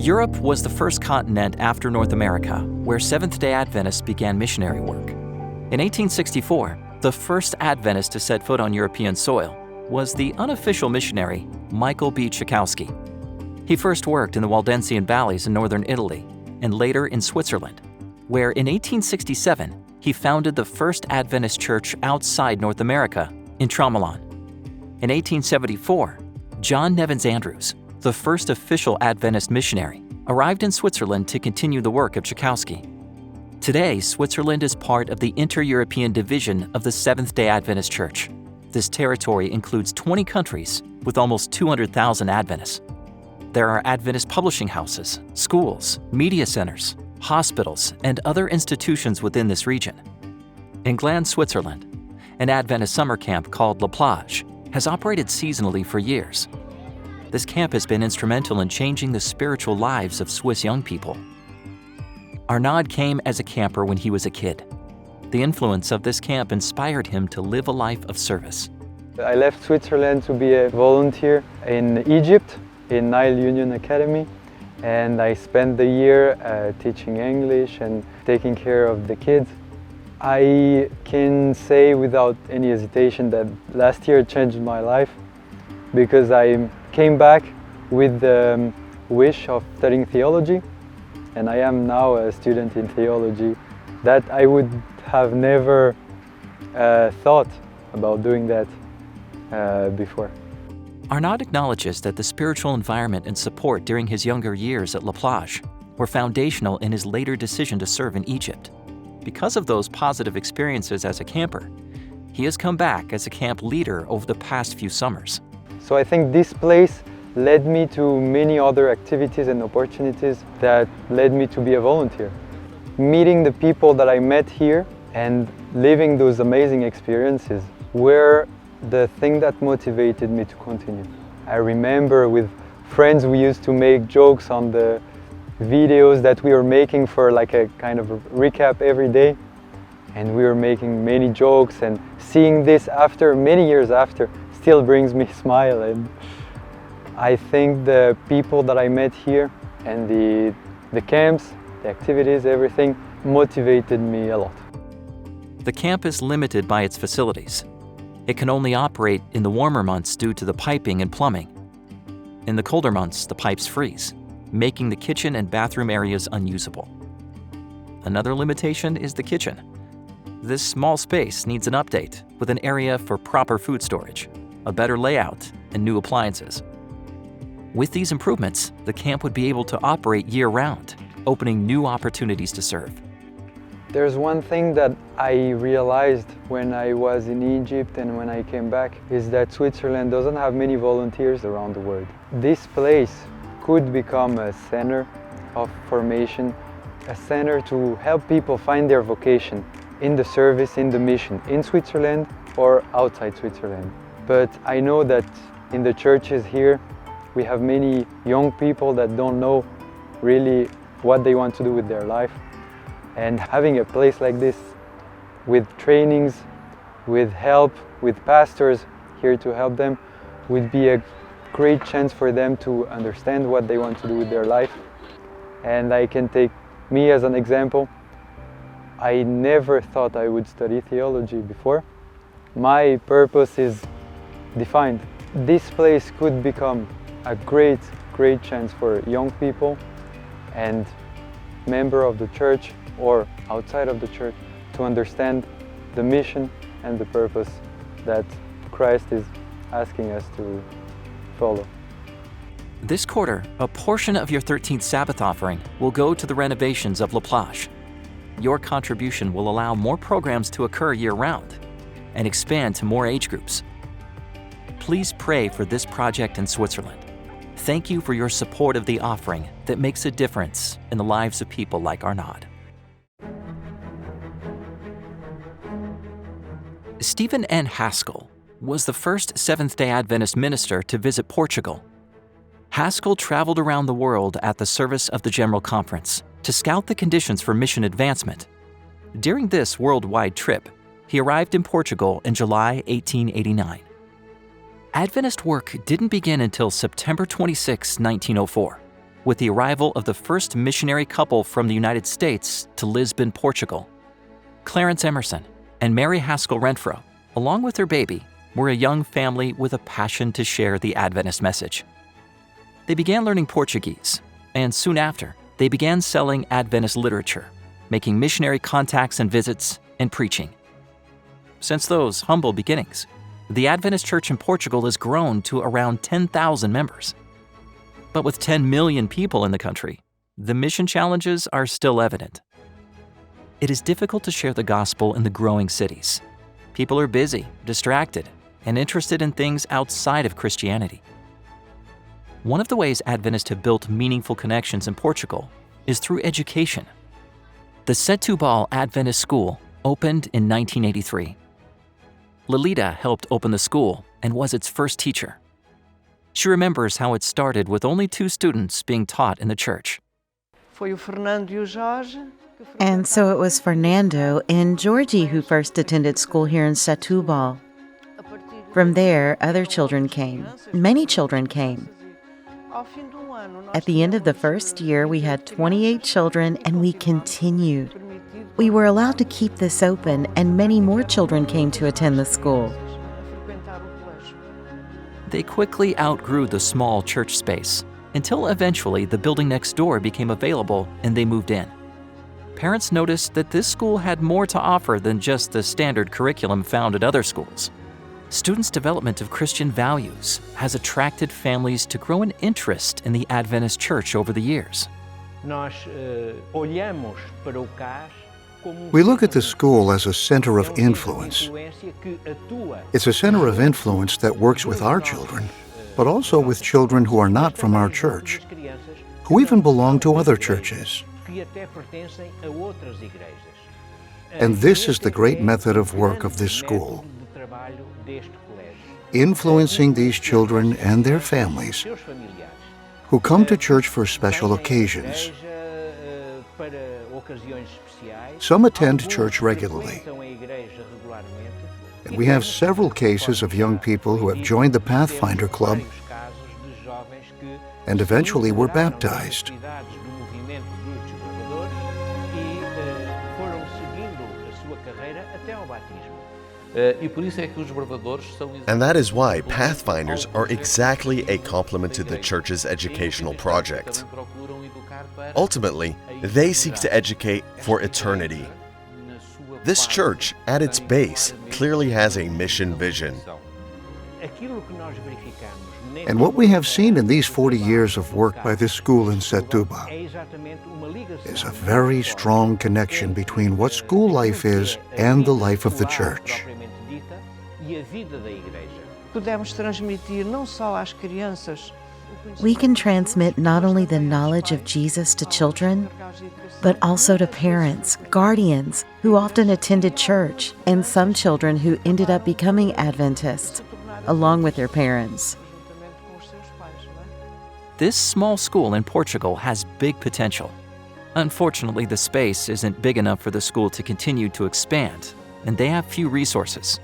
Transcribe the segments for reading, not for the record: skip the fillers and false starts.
Europe was the first continent after North America where Seventh-day Adventists began missionary work. In 1864, the first Adventist to set foot on European soil was the unofficial missionary Michael B. Czachowski. He first worked in the Waldensian valleys in northern Italy and later in Switzerland, where in 1867 he founded the first Adventist church outside North America in Tremolon. In 1874, John Nevins Andrews, the first official Adventist missionary, arrived in Switzerland to continue the work of Czachowski. Today, Switzerland is part of the Inter-European Division of the Seventh-day Adventist Church. This territory includes 20 countries with almost 200,000 Adventists. There are Adventist publishing houses, schools, media centers, hospitals, and other institutions within this region. In Gland, Switzerland, an Adventist summer camp called La Plage has operated seasonally for years. This camp has been instrumental in changing the spiritual lives of Swiss young people. Arnaud came as a camper when he was a kid. The influence of this camp inspired him to live a life of service. I left Switzerland to be a volunteer in Egypt, in Nile Union Academy, and I spent the year teaching English and taking care of the kids. I can say without any hesitation that last year changed my life, because I came back with the wish of studying theology, and I am now a student in theology. That I would have never thought about doing that before. Arnaud acknowledges that the spiritual environment and support during his younger years at La Plage were foundational in his later decision to serve in Egypt. Because of those positive experiences as a camper, he has come back as a camp leader over the past few summers. So I think this place led me to many other activities and opportunities that led me to be a volunteer. Meeting the people that I met here and living those amazing experiences were the thing that motivated me to continue. I remember with friends we used to make jokes on the videos that we were making for like a kind of a recap every day, and we were making many jokes, and seeing this after many years after still brings me a smile. And I think the people that I met here and the camps, the activities, everything motivated me a lot. The camp is limited by its facilities. It can only operate in the warmer months due to the piping and plumbing. In the colder months, the pipes freeze, making the kitchen and bathroom areas unusable. Another limitation is the kitchen. This small space needs an update with an area for proper food storage, a better layout, and new appliances. With these improvements, the camp would be able to operate year-round, opening new opportunities to serve. There's one thing that I realized when I was in Egypt and when I came back, is that Switzerland doesn't have many volunteers around the world. This place could become a center of formation, a center to help people find their vocation in the service, in the mission, in Switzerland or outside Switzerland. But I know that in the churches here, we have many young people that don't know really what they want to do with their life. And having a place like this with trainings, with help, with pastors here to help them would be a great chance for them to understand what they want to do with their life. And I can take me as an example. I never thought I would study theology before. My purpose is defined. This place could become a great chance for young people and members of the church or outside of the church to understand the mission and the purpose that Christ is asking us to follow. This quarter, a portion of your 13th Sabbath offering will go to the renovations of La Plage. Your contribution will allow more programs to occur year-round and expand to more age groups. Please pray for this project in Switzerland. Thank you for your support of the offering that makes a difference in the lives of people like Arnaud. Stephen N. Haskell was the first Seventh-day Adventist minister to visit Portugal. Haskell traveled around the world at the service of the General Conference to scout the conditions for mission advancement. During this worldwide trip, he arrived in Portugal in July 1889. Adventist work didn't begin until September 26, 1904. with the arrival of the first missionary couple from the United States to Lisbon, Portugal. Clarence Emerson and Mary Haskell Renfro, along with their baby, were a young family with a passion to share the Adventist message. They began learning Portuguese, and soon after, they began selling Adventist literature, making missionary contacts and visits, and preaching. Since those humble beginnings, the Adventist Church in Portugal has grown to around 10,000 members. But with 10 million people in the country, the mission challenges are still evident. It is difficult to share the gospel in the growing cities. People are busy, distracted, and interested in things outside of Christianity. One of the ways Adventists have built meaningful connections in Portugal is through education. The Setúbal Adventist School opened in 1983. Lolita helped open the school and was its first teacher. She remembers how it started with only 2 students being taught in the church. And so it was Fernando and Georgie who first attended school here in Setúbal. From there, other children came. Many children came. At the end of the first year, we had 28 children, and we continued. We were allowed to keep this open, and many more children came to attend the school. They quickly outgrew the small church space, until eventually the building next door became available and they moved in. Parents noticed that this school had more to offer than just the standard curriculum found at other schools. Students' development of Christian values has attracted families to grow an interest in the Adventist Church over the years. We look at the school as a center of influence. It's a center of influence that works with our children, but also with children who are not from our church, who even belong to other churches. And this is the great method of work of this school. Influencing these children and their families who come to church for special occasions. Some attend church regularly. And we have several cases of young people who have joined the Pathfinder Club and eventually were baptized. And that is why Pathfinders are exactly a complement to the church's educational project. Ultimately, they seek to educate for eternity. This church, at its base, clearly has a mission vision. And what we have seen in these 40 years of work by this school in Setúbal is a very strong connection between what school life is and the life of the church. We can transmit not only the knowledge of Jesus to children, but also to parents, guardians who often attended church, and some children who ended up becoming Adventists, along with their parents. This small school in Portugal has big potential. Unfortunately, the space isn't big enough for the school to continue to expand, and they have few resources.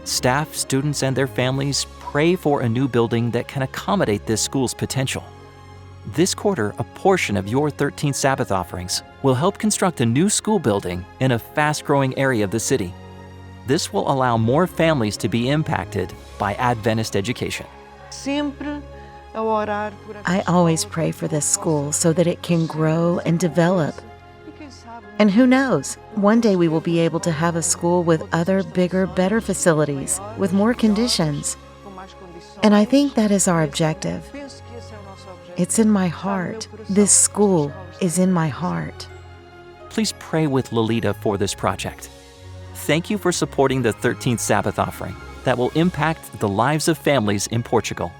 Staff, students, and their families pray for a new building that can accommodate this school's potential. This quarter, a portion of your 13th Sabbath offerings will help construct a new school building in a fast-growing area of the city. This will allow more families to be impacted by Adventist education. I always pray for this school so that it can grow and develop. And who knows, one day we will be able to have a school with other, bigger, better facilities, with more conditions. And I think that is our objective. It's in my heart. This school is in my heart. Please pray with Lolita for this project. Thank you for supporting the 13th Sabbath offering that will impact the lives of families in Portugal.